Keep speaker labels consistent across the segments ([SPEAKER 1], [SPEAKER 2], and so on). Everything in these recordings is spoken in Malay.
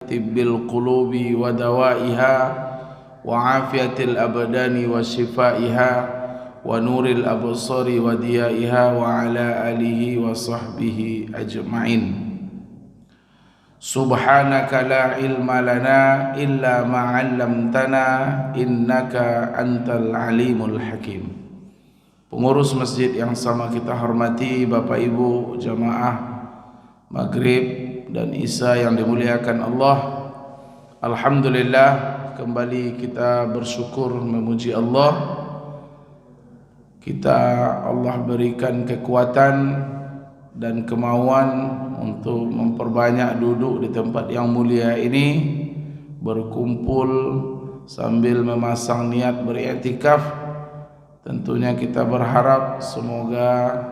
[SPEAKER 1] tibbil qulubi wa dawaiha wa afiyatil abdani wa shifaiha wa nuril absari wa diyaiha wa ala alihi wa sahbihi ajma'in. Subhanaka la ilma lana illa ma 'allamtana innaka antal alimul hakim. Pengurus masjid yang sama kita hormati, Bapak Ibu jamaah Maghrib dan Isya yang dimuliakan Allah. Alhamdulillah, kembali kita bersyukur memuji Allah. Allah berikan kekuatan dan kemauan untuk memperbanyak duduk di tempat yang mulia ini, berkumpul sambil memasang niat beriktikaf. Tentunya kita berharap semoga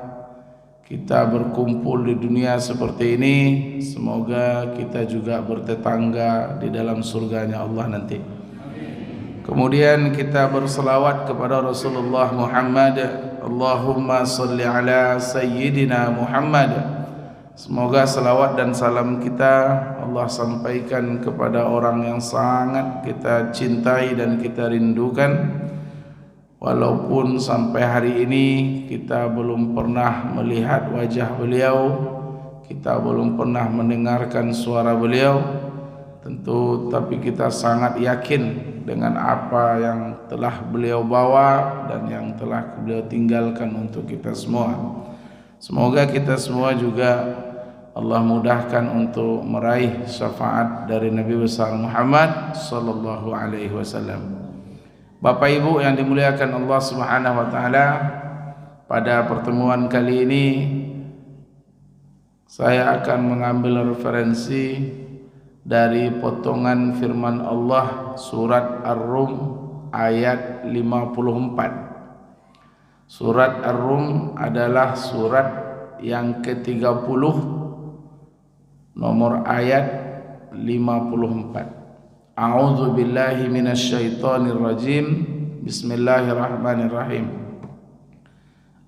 [SPEAKER 1] kita berkumpul di dunia seperti ini, semoga kita juga bertetangga di dalam surganya Allah nanti. Kemudian kita berselawat kepada Rasulullah Muhammad. Allahumma salli ala Sayyidina Muhammad. Semoga selawat dan salam kita Allah sampaikan kepada orang yang sangat kita cintai dan kita rindukan. Walaupun sampai hari ini kita belum pernah melihat wajah beliau, kita belum pernah mendengarkan suara beliau, tentu tapi kita sangat yakin dengan apa yang telah beliau bawa dan yang telah beliau tinggalkan untuk kita semua. Semoga kita semua juga Allah mudahkan untuk meraih syafaat dari Nabi besar Muhammad sallallahu alaihi wasallam. Bapak Ibu yang dimuliakan Allah Subhanahu wa taala, pada pertemuan kali ini saya akan mengambil referensi dari potongan firman Allah surat Ar-Rum ayat 54. Surat Ar-Rum adalah surat yang ke-30, nomor ayat 54. A'udzu billahi minasyaitonir rajim. Bismillahirrahmanirrahim.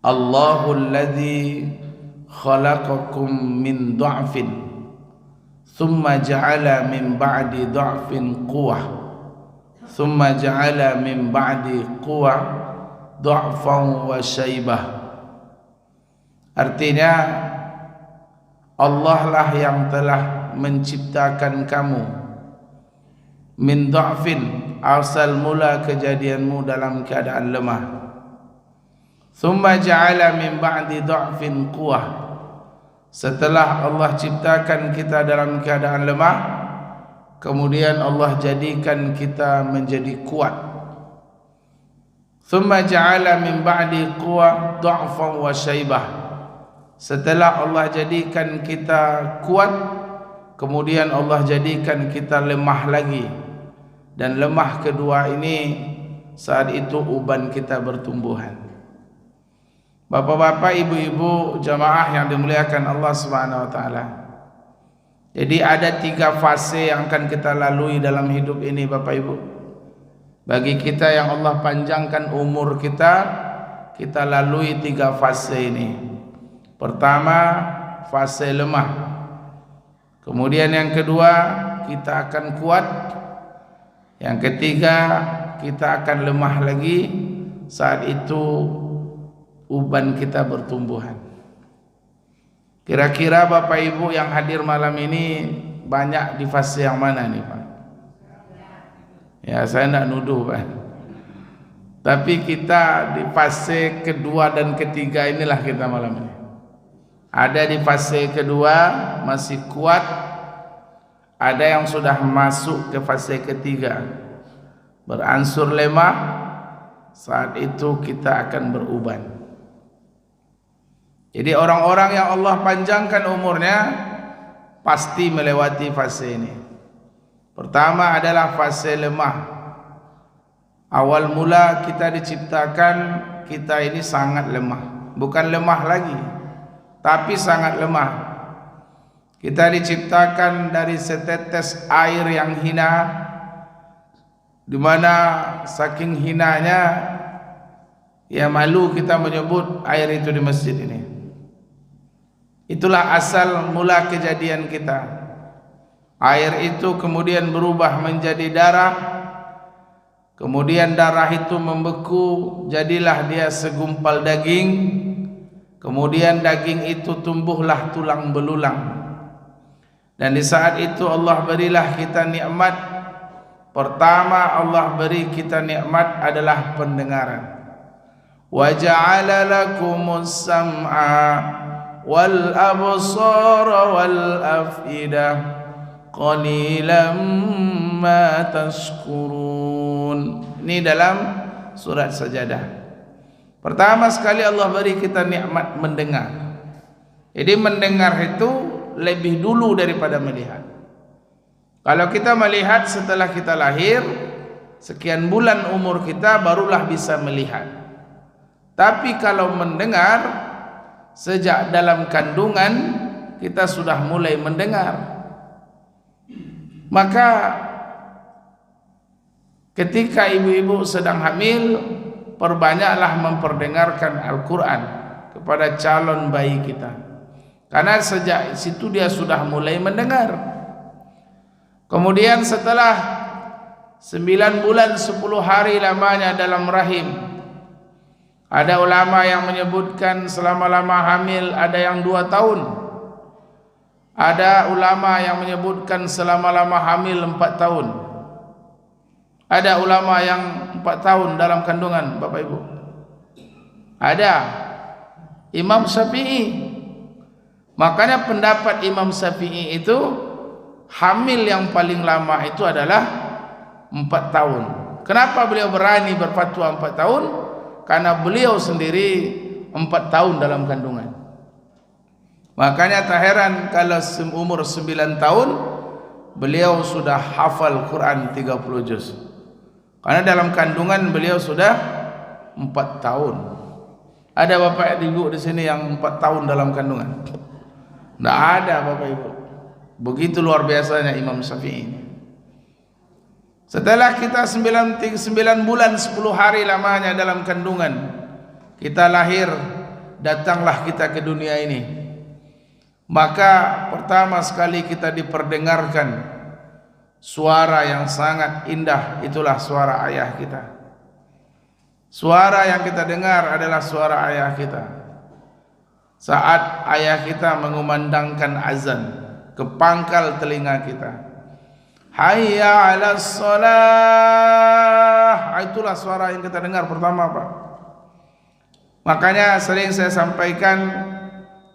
[SPEAKER 1] Allahul ladzi khalaqakum min dha'fin thumma ja'ala min ba'di dha'fin quwwah thumma ja'ala min ba'di quwwah dha'fan wa syaibah. Artinya, Allah lah yang telah menciptakan kamu min dha'fin, asal mula kejadianmu dalam keadaan lemah. Thumma ja'ala min ba'di dha'fin quwwah, setelah Allah ciptakan kita dalam keadaan lemah, kemudian Allah jadikan kita menjadi kuat. Thumma ja'ala min ba'di quwwah dha'fan wa syaibah, setelah Allah jadikan kita kuat, kemudian Allah jadikan kita lemah lagi. Dan lemah kedua ini saat itu uban kita bertumbuhan. Bapak-bapak, ibu-ibu jamaah yang dimuliakan Allah Subhanahu wa taala. Jadi ada 3 fase yang akan kita lalui dalam hidup ini, Bapak Ibu. Bagi kita yang Allah panjangkan umur kita, kita lalui 3 fase ini. Pertama, fase lemah. Kemudian yang kedua, kita akan kuat. Yang ketiga, kita akan lemah lagi. Saat itu uban kita bertumbuhan. Kira-kira Bapak Ibu yang hadir malam ini banyak di fase yang mana nih Pak? Ya, saya tidak nuduh Pak. Tapi kita di fase kedua dan ketiga inilah kita malam ini. Ada di fase kedua masih kuat, ada yang sudah masuk ke fase ketiga, beransur lemah. Saat itu kita akan beruban. Jadi orang-orang yang Allah panjangkan umurnya pasti melewati fase ini. Pertama adalah fase lemah. Awal mula kita diciptakan, kita ini sangat lemah. Bukan lemah lagi, tapi sangat lemah. Kita diciptakan dari setetes air yang hina, di mana saking hinanya ya malu kita menyebut air itu di masjid ini. Itulah asal mula kejadian kita. Air itu kemudian berubah menjadi darah. Kemudian darah itu membeku, jadilah dia segumpal daging. Kemudian daging itu tumbuhlah tulang belulang. Dan di saat itu Allah berilah kita nikmat. Pertama Allah beri kita nikmat adalah pendengaran. Wa ja'ala lakumus sam'a wal absara wal af'idah qalilan ma tashkurun. Ini dalam surat Sajadah. Pertama sekali Allah beri kita nikmat mendengar. Jadi mendengar itu lebih dulu daripada melihat. Kalau kita melihat setelah kita lahir, sekian bulan umur kita barulah bisa melihat. Tapi kalau mendengar, sejak dalam kandungan kita sudah mulai mendengar. Maka ketika ibu-ibu sedang hamil, perbanyaklah memperdengarkan Al-Quran kepada calon bayi kita. Karena sejak situ dia sudah mulai mendengar. Kemudian setelah 9 bulan 10 hari lamanya dalam rahim, ada ulama yang menyebutkan selama-lama hamil ada yang 2 tahun. Ada ulama yang menyebutkan selama-lama hamil 4 tahun. Ada ulama yang 4 tahun dalam kandungan, Bapak Ibu. Ada Imam Syafi'i. Makanya pendapat Imam Syafi'i itu hamil yang paling lama itu adalah 4 tahun. Kenapa beliau berani berfatwa 4 tahun? Karena beliau sendiri 4 tahun dalam kandungan. Makanya tak heran kalau umur 9 tahun beliau sudah hafal Quran 30 juz. Karena dalam kandungan beliau sudah 4 tahun. Ada bapak ibu di sini yang 4 tahun dalam kandungan? Tidak ada, Bapak Ibu. Begitu luar biasanya Imam Syafi'i. Setelah kita 9 bulan 10 hari lamanya dalam kandungan, kita lahir, datanglah kita ke dunia ini. Maka pertama sekali kita diperdengarkan suara yang sangat indah, itulah suara ayah kita. Suara yang kita dengar adalah suara ayah kita. Saat ayah kita mengumandangkan azan ke pangkal telinga kita, hayya 'alas shalah, itulah suara yang kita dengar pertama, Pak. Makanya sering saya sampaikan,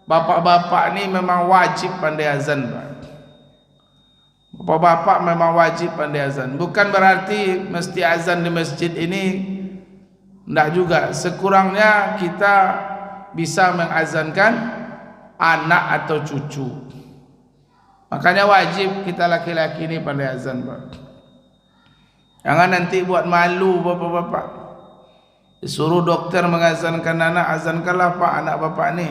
[SPEAKER 1] bapak-bapak ini memang wajib pandai azan, Pak. Bapak-bapak memang wajib pandai azan. Bukan berarti mesti azan di masjid ini, tidak juga. Sekurangnya kita bisa mengazankan anak atau cucu. Makanya wajib kita laki-laki ini pandai azan, Pak. Jangan nanti buat malu bapak-bapak. Disuruh dokter mengazankan anak, azankanlah Pak anak bapak ni.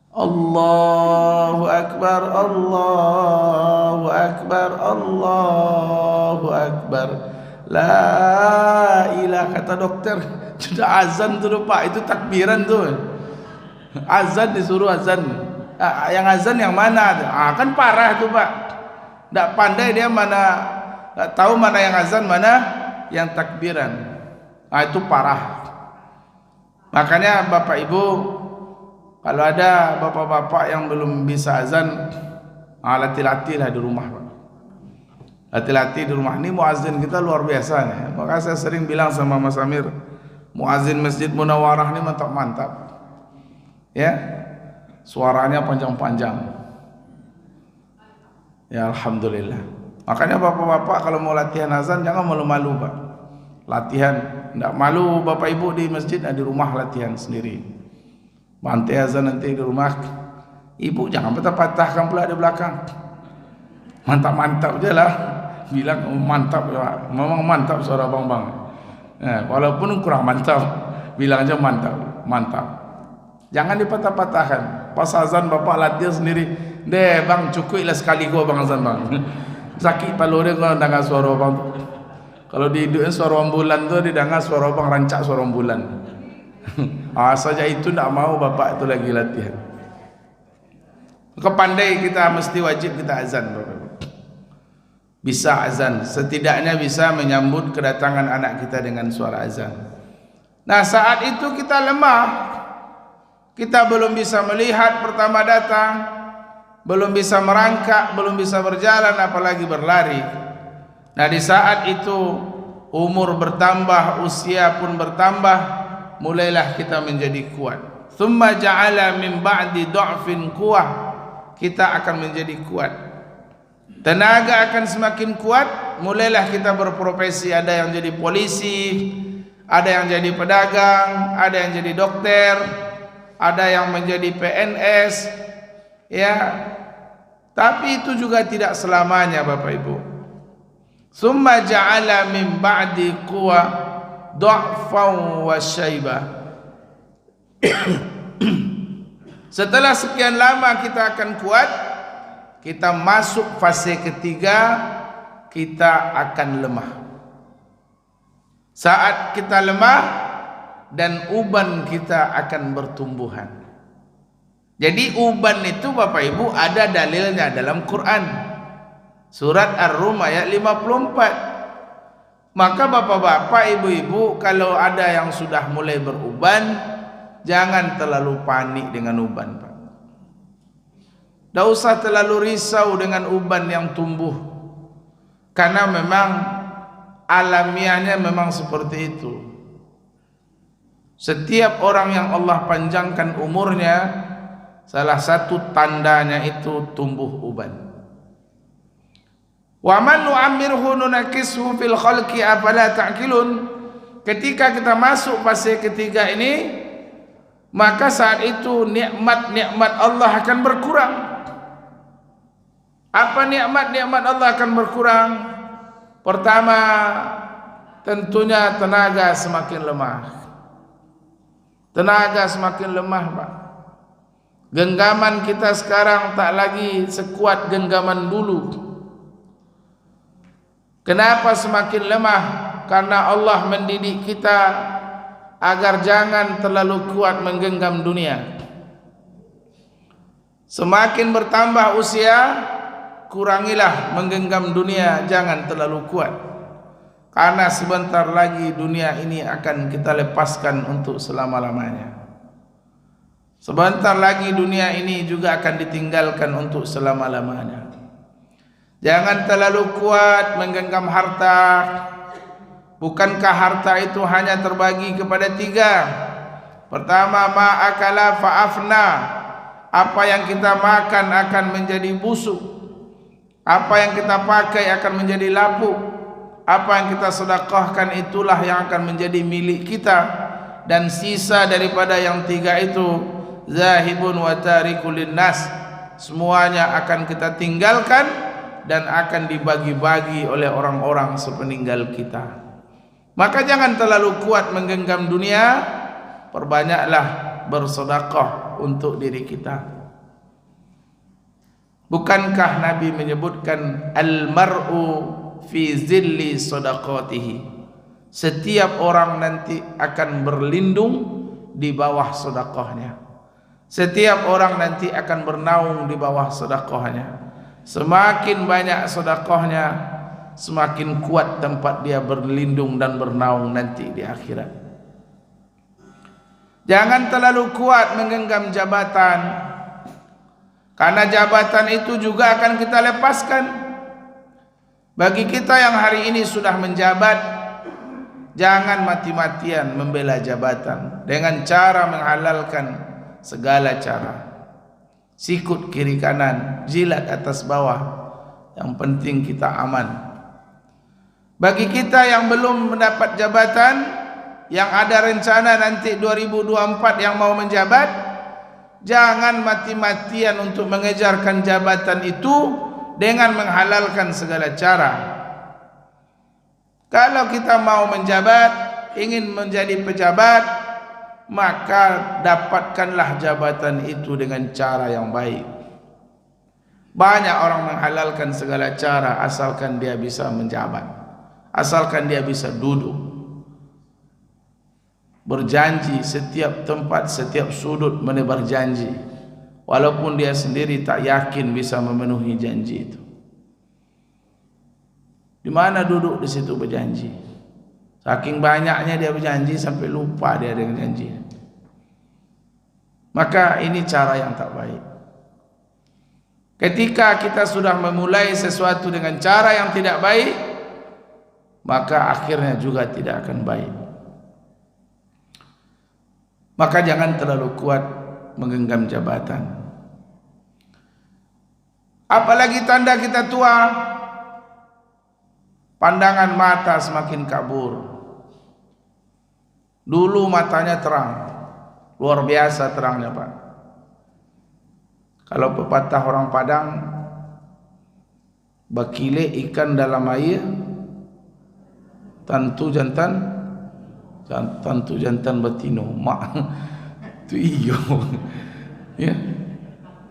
[SPEAKER 1] Allahu Akbar, Allahu Akbar, Allahu Akbar. La ilah, kata dokter. Sudah azan tu Pak, itu takbiran tu. Azan disuruh azan. Yang azan yang mana? Kan parah tu Pak. Tak pandai dia mana, tak tahu mana yang azan, mana yang takbiran. Itu parah. Makanya Bapak Ibu, kalau ada bapak-bapak yang belum bisa azan, latih-latihlah di rumah, Pak. Latih-latih di rumah. Ini muazzin kita luar biasa nih. Maka saya sering bilang sama Mas Amir, muazzin Masjid Munawwarah ini mantap-mantap. Ya, suaranya panjang-panjang. Ya alhamdulillah. Makanya bapak-bapak kalau mau latihan azan jangan malu-malu, Pak. Latihan, tidak malu Bapak Ibu di masjid, di rumah latihan sendiri. Bantai azan nanti di rumah. Ibu jangan patah-patahkan pula di belakang. Mantap-mantap je lah. Bilang mantap ya. Memang mantap suara bang-bang. Walaupun kurang mantap, bilang aja mantap, mantap. Jangan dipatah-patahkan. Pas azan bapak latihan sendiri. Deh bang, cukuplah sekali gua bang azan bang. Sakit palu dia kalau dengar suara bang. Kalau dihidupin suara ambulan tu, didengar suara bang rancak suara ambulan. Saja itu tidak mau bapak itu lagi latihan. Maka pandai kita, mesti wajib kita azan, Bapak. bisa azan, setidaknya bisa menyambut kedatangan anak kita dengan suara azan. Nah, saat itu kita lemah, kita belum bisa melihat pertama datang, belum bisa merangkak, belum bisa berjalan, apalagi berlari. Nah, di saat itu umur bertambah, usia pun bertambah, mulailah kita menjadi kuat. Thumma ja'ala min ba'di du'fin quwwah, kita akan menjadi kuat. Tenaga akan semakin kuat, mulailah kita berprofesi, ada yang jadi polisi, ada yang jadi pedagang, ada yang jadi dokter, ada yang menjadi PNS, ya. Tapi itu juga tidak selamanya, Bapak Ibu. Summa ja'ala min ba'di quwa du'fan wa syaibah. Setelah sekian lama kita akan kuat, kita masuk fase ketiga, kita akan lemah. Saat kita lemah dan uban kita akan bertumbuhan. Jadi uban itu Bapak Ibu ada dalilnya dalam Quran. Surat Ar-Rum ayat 54. Maka bapak-bapak, ibu-ibu, kalau ada yang sudah mulai beruban, jangan terlalu panik dengan uban, Pak. Tidak usah terlalu risau dengan uban yang tumbuh, karena memang alamiahnya memang seperti itu. Setiap orang yang Allah panjangkan umurnya, salah satu tandanya itu tumbuh uban. Wa man nu'ammirhu nunakishu fil khalqi afala ta'qilun. Ketika kita masuk fase ketiga ini, maka saat itu nikmat-nikmat Allah akan berkurang. Apa nikmat-nikmat Allah akan berkurang? Pertama, tentunya tenaga semakin lemah. Tenaga semakin lemah, Pak. Genggaman kita sekarang tak lagi sekuat genggaman dulu. Kenapa semakin lemah? Karena Allah mendidik kita agar jangan terlalu kuat menggenggam dunia. Semakin bertambah usia, kurangilah menggenggam dunia, jangan terlalu kuat. Karena sebentar lagi dunia ini akan kita lepaskan untuk selama-lamanya. Sebentar lagi dunia ini juga akan ditinggalkan untuk selama-lamanya. Jangan terlalu kuat menggenggam harta. Bukankah harta itu hanya terbagi kepada tiga? Pertama, ma'akala fa'afna. Apa yang kita makan akan menjadi busuk. Apa yang kita pakai akan menjadi lapuk. Apa yang kita sedekahkan itulah yang akan menjadi milik kita. Dan sisa daripada yang tiga itu, zahibun wa tarikul linnas, semuanya akan kita tinggalkan dan akan dibagi-bagi oleh orang-orang sepeninggal kita. Maka jangan terlalu kuat menggenggam dunia, perbanyaklah bersedekah untuk diri kita. Bukankah Nabi menyebutkan al-mar'u fi zilli sedekatihi? Setiap orang nanti akan berlindung di bawah sedekahnya. Setiap orang nanti akan bernaung di bawah sedekahnya. Semakin banyak sedekahnya, semakin kuat tempat dia berlindung dan bernaung nanti di akhirat. Jangan terlalu kuat menggenggam jabatan, karena jabatan itu juga akan kita lepaskan. Bagi kita yang hari ini sudah menjabat, jangan mati-matian membela jabatan dengan cara menghalalkan segala cara. Sikut kiri kanan, jilat atas bawah, yang penting kita aman. Bagi kita yang belum mendapat jabatan, yang ada rencana nanti 2024 yang mau menjabat, jangan mati-matian untuk mengejarkan jabatan itu dengan menghalalkan segala cara. Kalau kita mau menjabat, ingin menjadi pejabat, maka dapatkanlah jabatan itu dengan cara yang baik. Banyak orang menghalalkan segala cara asalkan dia bisa menjabat, asalkan dia bisa duduk, berjanji setiap tempat, setiap sudut menebar janji, walaupun dia sendiri tak yakin bisa memenuhi janji itu. Di mana duduk di situ berjanji. Saking banyaknya dia berjanji sampai lupa dia dengan janji. Maka ini cara yang tak baik. Ketika kita sudah memulai sesuatu dengan cara yang tidak baik, maka akhirnya juga tidak akan baik. Maka jangan terlalu kuat menggenggam jabatan. Apalagi tanda kita tua, pandangan mata semakin kabur. Dulu matanya terang, luar biasa terangnya Pak. Kalau pepatah orang Padang, bakile ikan dalam air, tantu jantan betino. Mak tu iyo. Ya.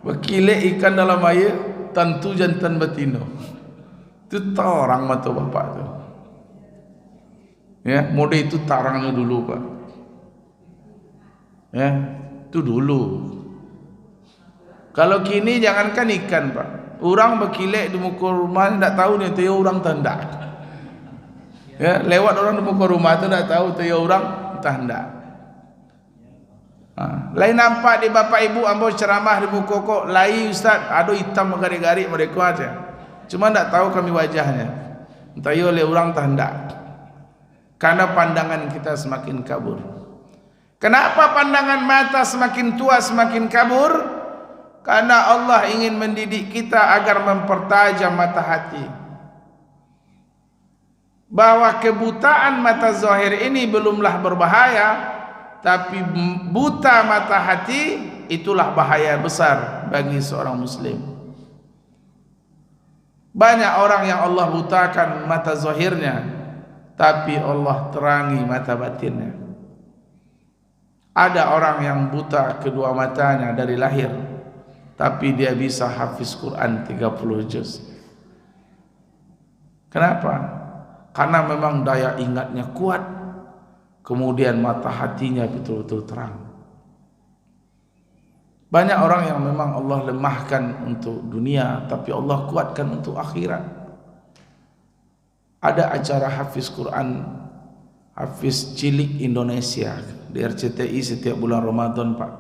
[SPEAKER 1] Bakile ikan dalam air, tantu jantan betino. Itu tarang mata bapak tu. Ya, mode itu tarangnya dulu Pak. Ya, itu dulu. Kalau kini jangankan ikan Pak, orang berkilek di muka rumah tidak tahu ni tu orang tanda. Ya, lewat orang di muka rumah tu tidak tahu tu orang tanda. Lain nampak di bapak ibu ambo ceramah di muka kok, lain ustaz, ada hitam garik-garik mereka aja. Cuma tidak tahu kami wajahnya. Entah oleh orang tanda. Karena pandangan kita semakin kabur. Kenapa pandangan mata semakin tua semakin kabur? Karena Allah ingin mendidik kita agar mempertajam mata hati. Bahwa kebutaan mata zahir ini belumlah berbahaya, tapi buta mata hati itulah bahaya besar bagi seorang muslim. Banyak orang yang Allah butakan mata zahirnya, tapi Allah terangi mata batinnya. Ada orang yang buta kedua matanya dari lahir, tapi dia bisa hafiz Quran 30 juz. Kenapa? Karena memang daya ingatnya kuat, kemudian mata hatinya betul-betul terang. Banyak orang yang memang Allah lemahkan untuk dunia, tapi Allah kuatkan untuk akhirat. Ada acara hafiz Quran, hafiz cilik Indonesia di RCTI setiap bulan Ramadan Pak.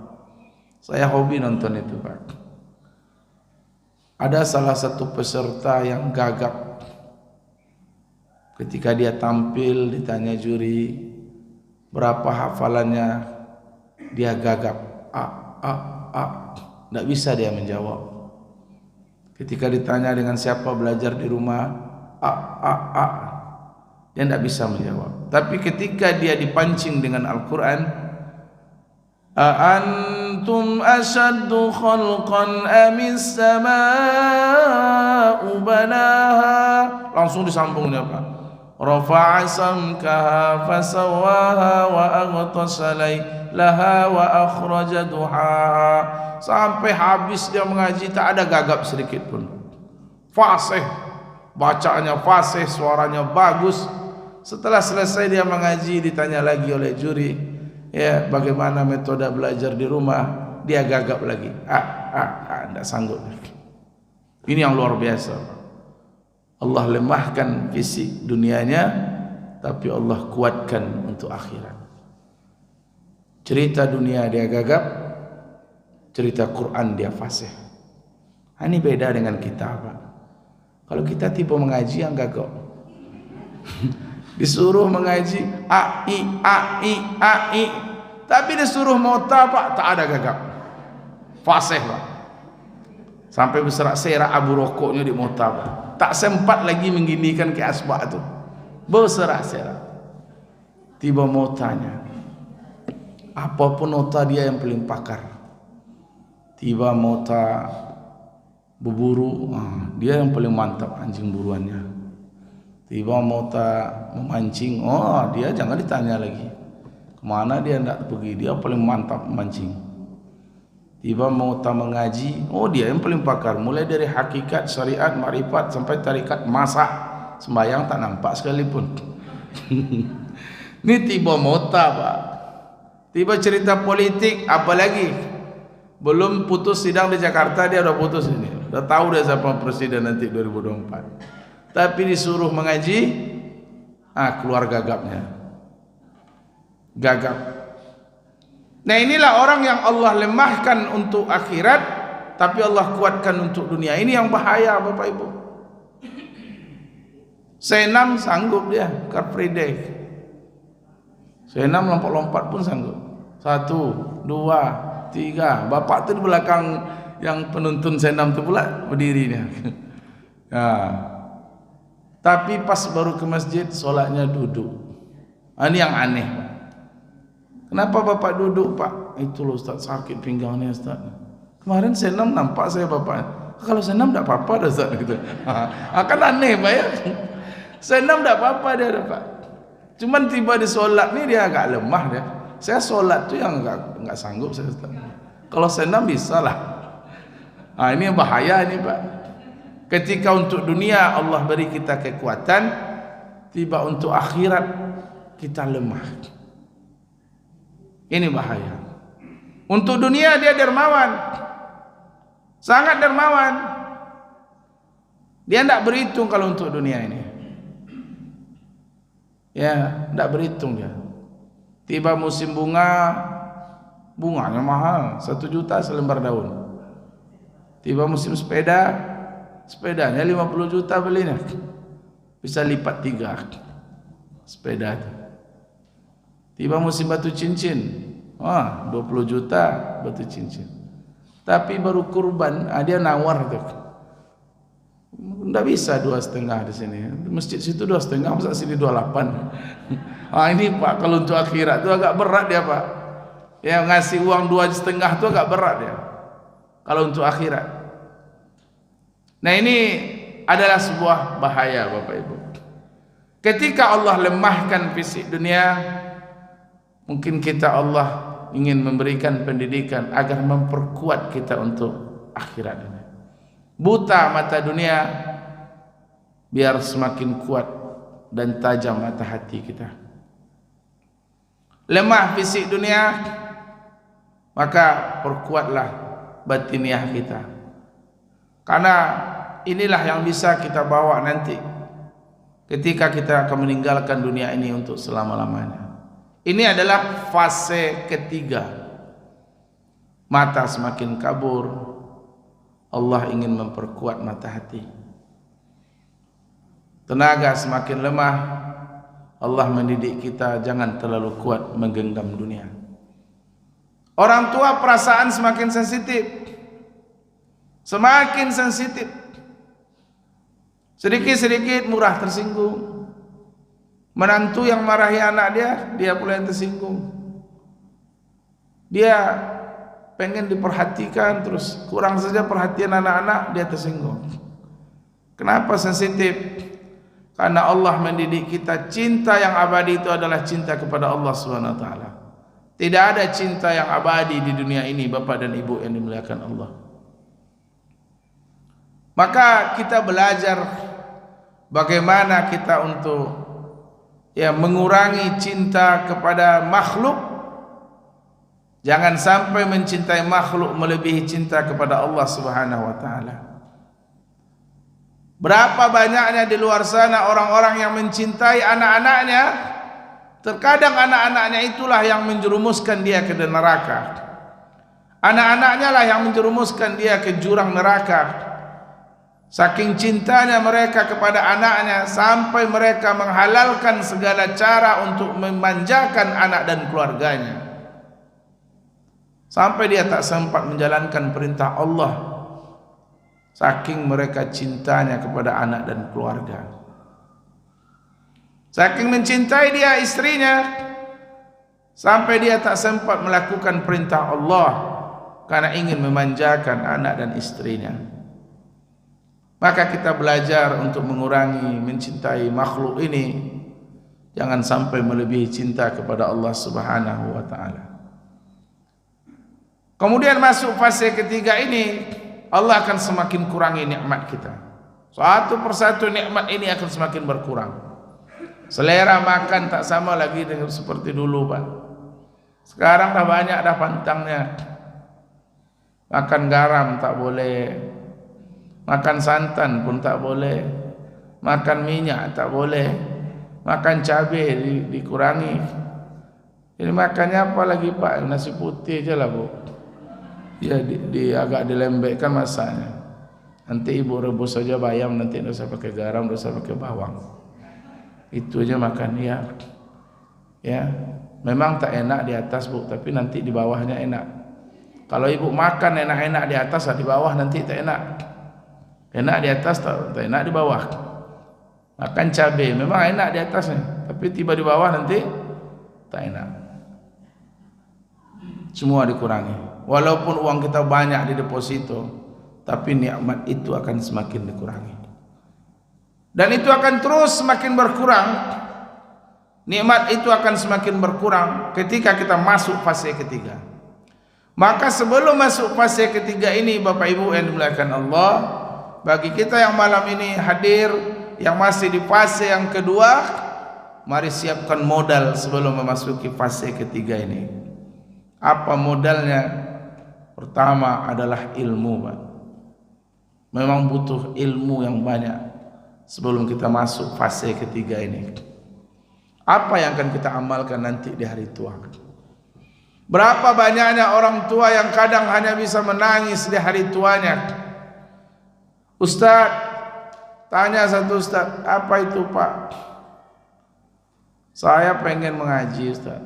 [SPEAKER 1] Saya hobi nonton itu Pak. Ada salah satu peserta yang gagap. Ketika dia tampil ditanya juri berapa hafalannya, dia gagap. Tidak bisa dia menjawab. Ketika ditanya dengan siapa belajar di rumah, dia tidak bisa menjawab. Tapi ketika dia dipancing dengan Al-Quran, Antum asyaddu khalqan amis sama'u banaha, langsung disambungnya Pak. Rafa'a samkaha fasawaha wa aghtasa laylaha wa akhraja duhaha. Sampai habis dia mengaji tak ada gagap sedikit pun. Fasih, bacaannya fasih, suaranya bagus. Setelah selesai dia mengaji, ditanya lagi oleh juri, ya bagaimana metode belajar di rumah, dia gagap lagi. Tidak sanggup. Ini yang luar biasa. Allah lemahkan fisik dunianya, tapi Allah kuatkan untuk akhirat. Cerita dunia dia gagap, cerita Quran dia fasih. Ini beda dengan kita Pak. Kalau kita tipe mengaji yang gagap, disuruh mengaji ai, tapi disuruh mota Pak tak ada gagap, fasih Pak. Sampai berserak-serak abu rokoknya di mota Pak. Tak sempat lagi mengginikan ke asbak itu, berserak-serak. Tiba motanya, apapun nota dia yang paling pakar. Tiba mota berburu, dia yang paling mantap anjing buruannya. Tiba mota memancing, dia jangan ditanya lagi kemana dia hendak pergi, dia paling mantap memancing. Tiba mota mengaji, dia yang paling pakar, mulai dari hakikat, syariat, makrifat sampai tarikat, masak, sembahyang tak nampak sekalipun. Ini tiba mota Pak. Tiba cerita politik, apalagi belum putus sidang di Jakarta dia udah putus ini. Udah tahu dia siapa presiden nanti 2024. tapi disuruh mengaji, keluar gagapnya. Gagap. Nah, inilah orang yang Allah lemahkan untuk akhirat, tapi Allah kuatkan untuk dunia. Ini yang bahaya, Bapak Ibu. Senam sanggup dia, Car Free Day. Senam lompat-lompat pun sanggup. 1, 2, 3. Bapak tu di belakang yang penuntun senam tu pula berdirinya. Tapi pas baru ke masjid, solatnya duduk. Ini yang aneh. Kenapa Bapak duduk, Pak? Itu loh Ustaz, sakit pinggangnya Ustaz. Kemarin senam nampak saya Bapak. Kalau senam tak apa-apa dah Ustaz. Gitu. Kan aneh Pak ya. Senam tak apa-apa dia Pak. Cuman tiba di solat ni dia agak lemah dia. Saya solat tu yang enggak sanggup saya Ustaz. Kalau senam bisa lah. Ini bahaya ini Pak. Ketika untuk dunia Allah beri kita kekuatan, tiba untuk akhirat kita lemah. Ini bahaya. Untuk dunia dia dermawan, sangat dermawan. Dia tidak berhitung kalau untuk dunia ini. Ya, tidak berhitung dia. Tiba musim bunga, bunganya mahal, 1 juta selembar daun. Tiba musim sepeda, sepedanya 50 juta belinya. Bisa lipat 3 sepeda itu. Tiba musim batu cincin, 20 juta batu cincin. Tapi baru kurban, dia nawar tu. Tidak bisa 2,5 di sini. Masjid situ 2,5, masa sini 28. Ini Pak, kalau untuk akhirat tu agak berat dia Pak. Ya ngasih uang 2,5 tu agak berat dia. Kalau untuk akhirat. Nah ini adalah sebuah bahaya Bapak Ibu. Ketika Allah lemahkan fisik dunia, mungkin kita Allah ingin memberikan pendidikan agar memperkuat kita untuk akhirat ini. Buta mata dunia biar semakin kuat dan tajam mata hati kita. Lemah fisik dunia, maka perkuatlah batiniah kita. Karena inilah yang bisa kita bawa nanti ketika kita akan meninggalkan dunia ini untuk selama-lamanya. Ini adalah fase ketiga. Mata semakin kabur, Allah ingin memperkuat mata hati. Tenaga semakin lemah, Allah mendidik kita jangan terlalu kuat menggenggam dunia. Orang tua perasaan semakin sensitif. Semakin sensitif. Sedikit-sedikit murah tersinggung. Menantu yang marahi anak dia pula yang tersinggung. Dia pengen diperhatikan, terus kurang saja perhatian anak-anak, dia tersinggung. Kenapa sensitif? Karena Allah mendidik kita, cinta yang abadi itu adalah cinta kepada Allah SWT. Tidak ada cinta yang abadi di dunia ini, Bapak dan Ibu yang dimuliakan Allah. Maka kita belajar bagaimana kita untuk mengurangi cinta kepada makhluk. Jangan sampai mencintai makhluk melebihi cinta kepada Allah Subhanahu wa taala. Berapa banyaknya di luar sana orang-orang yang mencintai anak-anaknya, terkadang anak-anaknya itulah yang menjerumuskan dia ke neraka. Anak-anaknya lah yang menjerumuskan dia ke jurang neraka. Saking cintanya mereka kepada anaknya, sampai mereka menghalalkan segala cara untuk memanjakan anak dan keluarganya. Sampai dia tak sempat menjalankan perintah Allah, saking mereka cintanya kepada anak dan keluarga. Saking mencintai dia istrinya, sampai dia tak sempat melakukan perintah Allah karena ingin memanjakan anak dan istrinya. Maka kita belajar untuk mengurangi mencintai makhluk ini, jangan sampai melebihi cinta kepada Allah Subhanahu wa taala. Kemudian masuk fase ketiga ini, Allah akan semakin kurangi nikmat kita. Satu persatu nikmat ini akan semakin berkurang. Selera makan tak sama lagi dengan seperti dulu, Pak. Sekarang dah banyak dah pantangnya. Makan garam tak boleh, makan santan pun tak boleh, makan minyak tak boleh, makan cabai dikurangi. Jadi makannya apa lagi Pak? Nasi putih je lah Bu. Ya agak dilembekkan masaknya. Nanti ibu rebus saja bayam, nanti tidak usah pakai garam, tidak usah pakai bawang. Itu aja makan ya. Ya, memang tak enak di atas Bu, tapi nanti di bawahnya enak. Kalau ibu makan enak-enak di atas, di bawah nanti tak enak. Enak di atas tak enak di bawah. Makan cabai memang enak di atasnya, tapi tiba di bawah nanti tak enak. Semua dikurangi. Walaupun uang kita banyak di deposito, tapi nikmat itu akan semakin dikurangi. Dan itu akan terus semakin berkurang. Nikmat itu akan semakin berkurang ketika kita masuk fase ketiga. Maka sebelum masuk fase ketiga ini, Bapak Ibu yang dimuliakan Allah, bagi kita yang malam ini hadir, yang masih di fase yang kedua, mari siapkan modal sebelum memasuki fase ketiga ini. Apa modalnya? Pertama adalah ilmu, Pak. Memang butuh ilmu yang banyak sebelum kita masuk fase ketiga ini. Apa yang akan kita amalkan nanti di hari tua? Berapa banyaknya orang tua yang kadang hanya bisa menangis di hari tuanya. Ustaz, tanya satu Ustaz, apa itu Pak? Saya pengen mengaji Ustaz,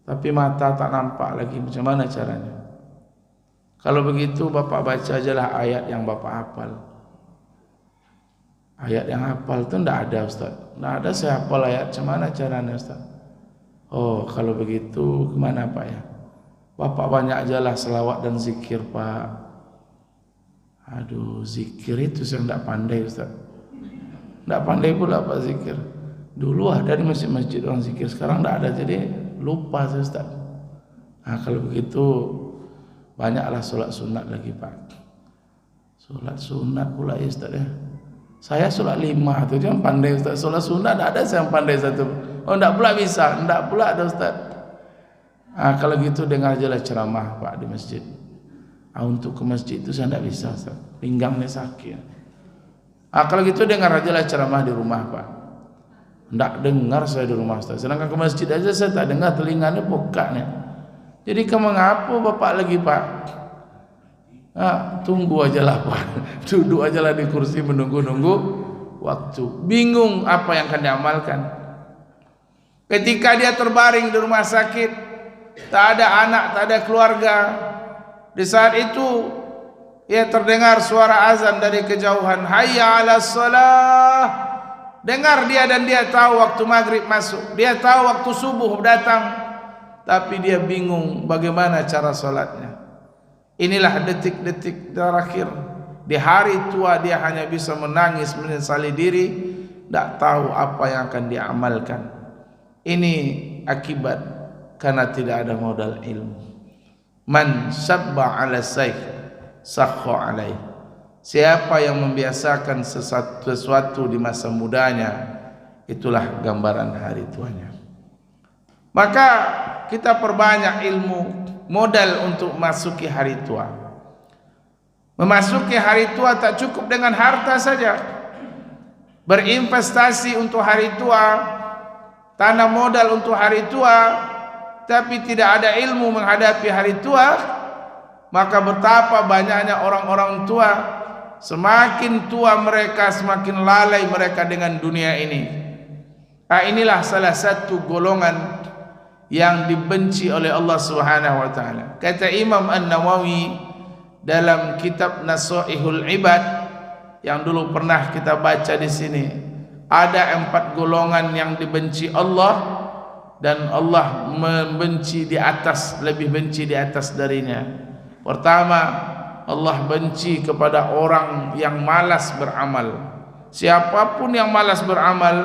[SPEAKER 1] tapi mata tak nampak lagi, macam mana caranya? Kalau begitu Bapak baca ajalah ayat yang Bapak hafal. Ayat yang hafal itu tidak ada Ustaz. Tidak ada, saya hafal ayat, macam mana caranya Ustaz? Oh, kalau begitu kemana Pak ya? Bapak banyak ajalah selawat dan zikir Pak. Aduh, zikir itu saya tidak pandai Ustaz. Tidak pandai pula Pak zikir. Dulu ada di masjid-masjid orang zikir, sekarang tidak ada, jadi lupa saya Ustaz. Nah, kalau begitu banyaklah solat sunat lagi Pak. Solat sunat pula ya Ustaz ya. Saya solat 5 tu jangan pandai Ustaz. Solat sunat tak ada saya yang pandai satu. Oh tak pula bisa, tak pula ada Ustaz. Kalau gitu dengar ajalah ceramah Pak di masjid. Untuk ke masjid itu saya tak bisa Ustaz. Pinggangnya sakit. Kalau gitu dengar ajalah ceramah di rumah Pak. Tak dengar saya di rumah Ustaz. Sedangkan ke masjid aja saya tak dengar, telinganya pokaknya. Jadi mengapa Bapak lagi Pak? Tunggu ajalah Pak. Duduk ajalah di kursi menunggu-nunggu waktu. Bingung apa yang akan diamalkan. Ketika dia terbaring di rumah sakit, tak ada anak, tak ada keluarga. Di saat itu ia terdengar suara azan dari kejauhan, hayya 'alas shalah. Dengar dia dan dia tahu waktu maghrib masuk. Dia tahu waktu subuh datang. Tapi dia bingung bagaimana cara solatnya. Inilah detik-detik terakhir. Di hari tua dia hanya bisa menangis, menyesali diri, tak tahu apa yang akan diamalkan. Ini akibat karena tidak ada modal ilmu. Man sabba 'ala sayf sakha 'alaih. Siapa yang membiasakan sesuatu di masa mudanya, itulah gambaran hari tuanya. Maka kita perbanyak ilmu, modal untuk masuki hari tua. Memasuki hari tua tak cukup dengan harta saja. Berinvestasi untuk hari tua, tanam modal untuk hari tua, tapi tidak ada ilmu menghadapi hari tua, maka betapa banyaknya orang-orang tua, semakin tua mereka semakin lalai mereka dengan dunia ini. Inilah salah satu golongan yang dibenci oleh Allah Subhanahu wa taala. Kata Imam An-Nawawi dalam kitab Nasaihul Ibad yang dulu pernah kita baca di sini, ada 4 golongan yang dibenci Allah dan Allah membenci di atas, lebih benci di atas darinya. Pertama, Allah benci kepada orang yang malas beramal. Siapapun yang malas beramal,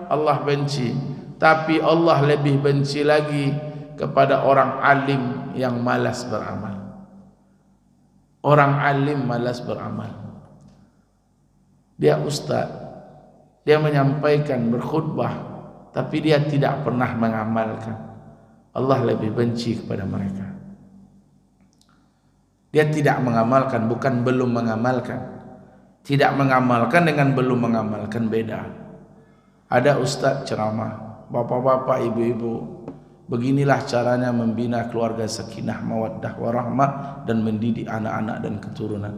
[SPEAKER 1] Allah benci. Tapi Allah lebih benci lagi kepada orang alim yang malas beramal. Orang alim malas beramal. Dia ustaz, dia menyampaikan, berkhutbah, tapi dia tidak pernah mengamalkan. Allah lebih benci kepada mereka. Dia tidak mengamalkan, bukan belum mengamalkan. Tidak mengamalkan dengan belum mengamalkan beda. Ada ustaz ceramah, bapak-bapak, ibu-ibu, beginilah caranya membina keluarga sakinah, mawaddah, warahmah dan mendidik anak-anak dan keturunan.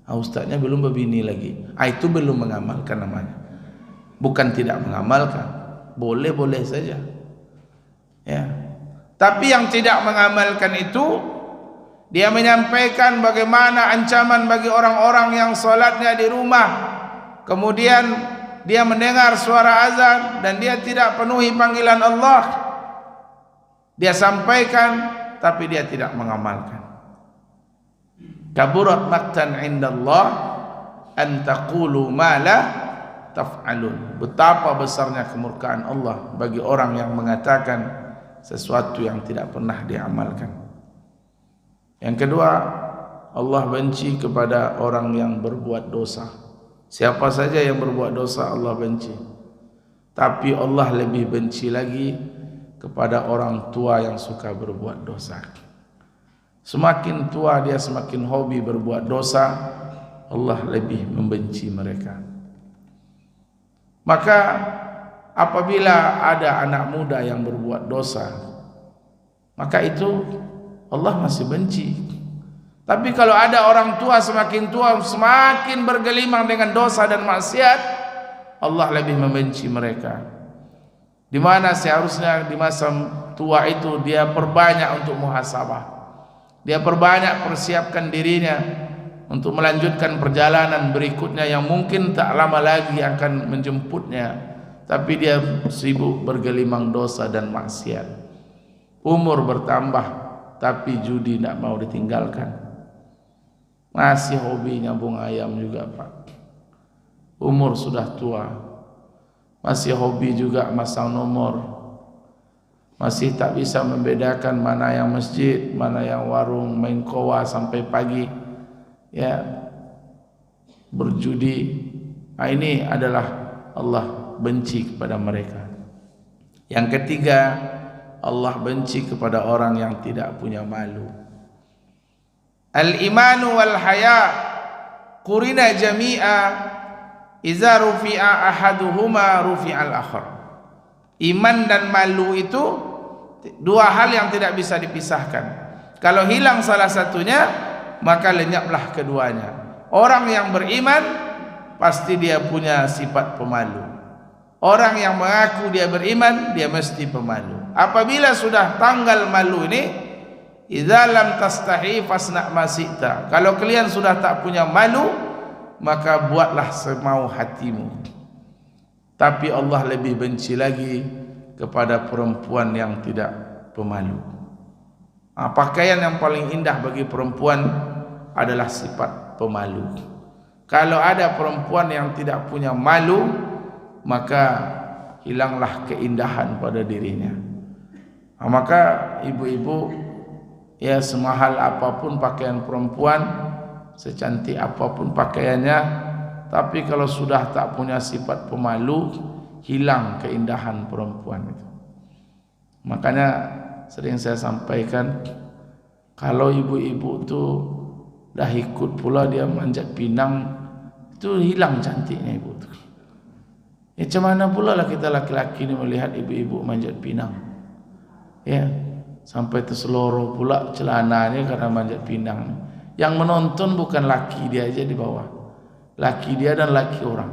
[SPEAKER 1] Ustaznya belum berbini lagi. Itu belum mengamalkan namanya. Bukan tidak mengamalkan, boleh-boleh saja. Ya. Tapi yang tidak mengamalkan itu, dia menyampaikan bagaimana ancaman bagi orang-orang yang salatnya di rumah, kemudian dia mendengar suara azan dan dia tidak penuhi panggilan Allah. Dia sampaikan tapi dia tidak mengamalkan. Kaburat maqtan indallah an taqulu ma la taf'alun. Betapa besarnya kemurkaan Allah bagi orang yang mengatakan sesuatu yang tidak pernah diamalkan. Yang kedua, Allah benci kepada orang yang berbuat dosa. Siapa saja yang berbuat dosa Allah benci. Tapi Allah lebih benci lagi kepada orang tua yang suka berbuat dosa. Semakin tua dia semakin hobi berbuat dosa, Allah lebih membenci mereka. Maka apabila ada anak muda yang berbuat dosa, maka itu Allah masih benci. Tapi kalau ada orang tua semakin tua semakin bergelimang dengan dosa dan maksiat, Allah lebih membenci mereka. Di mana seharusnya di masa tua itu dia perbanyak untuk muhasabah. Dia perbanyak persiapkan dirinya untuk melanjutkan perjalanan berikutnya yang mungkin tak lama lagi akan menjemputnya. Tapi dia sibuk bergelimang dosa dan maksiat. Umur bertambah tapi judi tidak mau ditinggalkan. Masih hobi nyambung ayam juga Pak. Umur sudah tua, masih hobi juga masang nomor, masih tak bisa membedakan mana yang masjid, mana yang warung, main kowa sampai pagi, ya, berjudi. Ini adalah Allah benci kepada mereka. Yang ketiga, Allah benci kepada orang yang tidak punya malu. Al-imanu wal haya qurina jami'a iza rufi'a ahaduhuma rufi'al akhar. Iman dan malu itu dua hal yang tidak bisa dipisahkan. Kalau hilang salah satunya, maka lenyaplah keduanya. Orang yang beriman pasti dia punya sifat pemalu. Orang yang mengaku dia beriman, dia mesti pemalu. Apabila sudah tanggal malu ini, idza lam tastahi fasna ma syi'ta. Kalau kalian sudah tak punya malu, maka buatlah semau hatimu. Tapi Allah lebih benci lagi kepada perempuan yang tidak pemalu. Pakaian yang paling indah bagi perempuan adalah sifat pemalu. Kalau ada perempuan yang tidak punya malu, maka hilanglah keindahan pada dirinya. Maka ibu-ibu, ya, semahal apapun pakaian perempuan, secantik apapun pakaiannya, tapi kalau sudah tak punya sifat pemalu, hilang keindahan perempuan itu. Makanya sering saya sampaikan, kalau ibu-ibu tu dah ikut pula dia manjat pinang, itu hilang cantiknya ibu tu. Ya, macam mana pula lah kita laki-laki ni melihat ibu-ibu manjat pinang, ya, sampai terseloroh pula celananya karena manjat pinang. Yang menonton bukan laki dia aja di bawah, laki dia dan laki orang.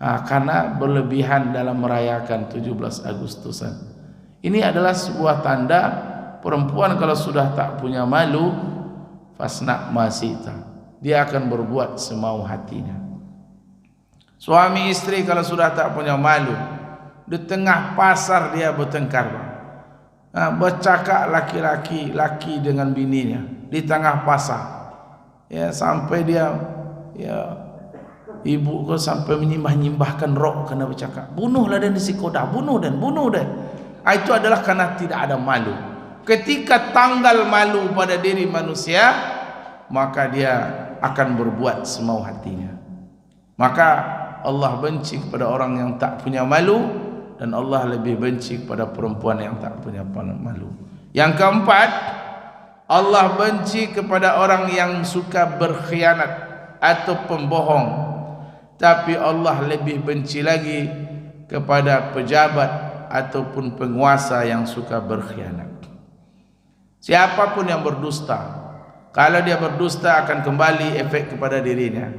[SPEAKER 1] Karena berlebihan dalam merayakan 17 Agustusan. Ini adalah sebuah tanda perempuan kalau sudah tak punya malu, fasna masita, dia akan berbuat semau hatinya. Suami istri kalau sudah tak punya malu, di tengah pasar dia bertengkar, bercakap laki-laki, laki dengan bininya di tengah pasar, ya, sampai dia, ya, ibu kau sampai menyembah-nyembahkan rok karena bercakap, bunuhlah dan si kodah, bunuh dan. Itu adalah karena tidak ada malu. Ketika tanggal malu pada diri manusia, maka dia akan berbuat semau hatinya. Maka Allah benci kepada orang yang tak punya malu, dan Allah lebih benci kepada perempuan yang tak punya malu. Yang keempat, Allah benci kepada orang yang suka berkhianat. atau pembohong. Tapi Allah lebih benci lagi kepada pejabat ataupun penguasa yang suka berkhianat. Siapapun yang berdusta, kalau dia berdusta akan kembali efek kepada dirinya.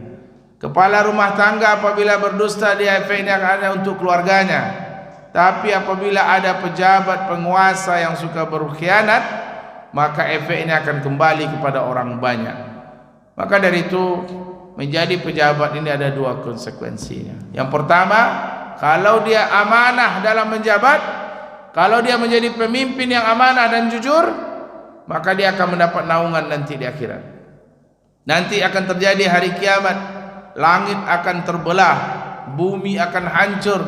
[SPEAKER 1] Kepala rumah tangga apabila berdusta, dia efeknya ada untuk keluarganya. Tapi apabila ada pejabat penguasa yang suka berkhianat, maka efeknya akan kembali kepada orang banyak. Maka dari itu, menjadi pejabat ini ada dua konsekuensinya. Yang pertama, kalau dia amanah dalam menjabat, kalau dia menjadi pemimpin yang amanah dan jujur, maka dia akan mendapat naungan nanti di akhirat. Nanti akan terjadi hari kiamat, langit akan terbelah, bumi akan hancur,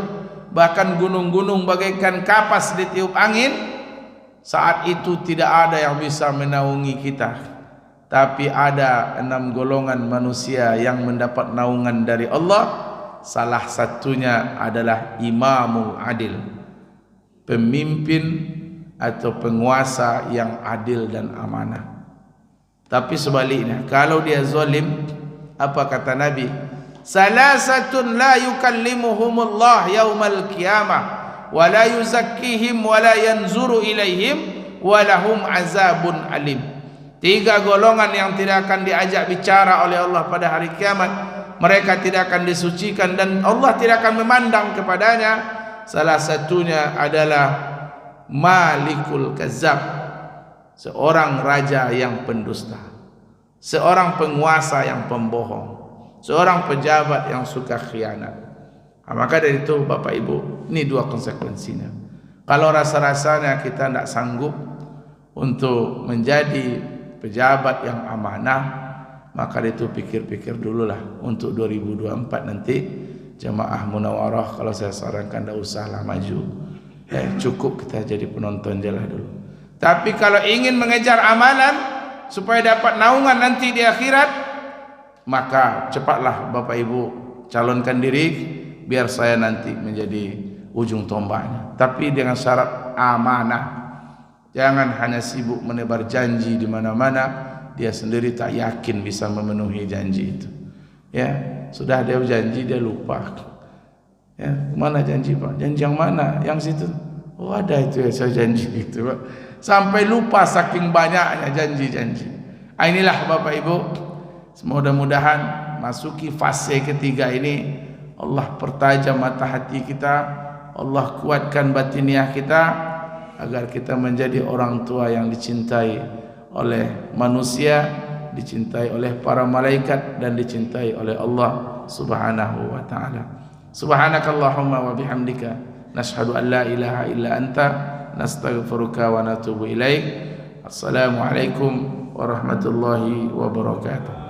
[SPEAKER 1] bahkan gunung-gunung bagaikan kapas ditiup angin. Saat itu tidak ada yang bisa menaungi kita, tapi ada 6 golongan manusia yang mendapat naungan dari Allah. Salah satunya adalah imamul adil, pemimpin atau penguasa yang adil dan amanah. Tapi sebaliknya, kalau dia zalim, apa kata Nabi? Salasatun la yukallimuhumullah yaumal qiyamah wa la yuzakkihim wa la yanzuru ilaihim wa lahum azabun alim. 3 golongan yang tidak akan diajak bicara oleh Allah pada hari kiamat. Mereka tidak akan disucikan dan Allah tidak akan memandang kepadanya. Salah satunya adalah malikul kazzab, seorang raja yang pendusta, seorang penguasa yang pembohong, seorang pejabat yang suka khianat. Maka dari itu Bapak Ibu, ini 2 konsekuensinya. Kalau rasa-rasanya kita tidak sanggup untuk menjadi pejabat yang amanah, maka itu pikir-pikir dululah untuk 2024 nanti. Jemaah Munawarah, kalau saya sarankan tidak usahlah maju, cukup kita jadi penonton je lah dulu. Tapi kalau ingin mengejar amalan supaya dapat naungan nanti di akhirat, maka cepatlah Bapak Ibu calonkan diri, biar saya nanti menjadi ujung tombaknya. Tapi dengan syarat amanah. Jangan hanya sibuk menebar janji di mana-mana, dia sendiri tak yakin bisa memenuhi janji itu. Ya, sudah dia janji dia lupa. Ya, mana janji Pak? Janji yang mana? Yang situ. Oh ada itu ya, saya janji itu Pak. Sampai lupa saking banyaknya janji-janji. Inilah Bapak Ibu, mudah-mudahan masuki fase ketiga ini, Allah pertajam mata hati kita, Allah kuatkan batiniah kita, agar kita menjadi orang tua yang dicintai oleh manusia, dicintai oleh para malaikat, dan dicintai oleh Allah Subhanahu wa ta'ala. Subhanakallahumma wa bihamdika nashhadu an la ilaha illa anta nastaghfiruka wa natubu ilaik. Assalamualaikum warahmatullahi wabarakatuh.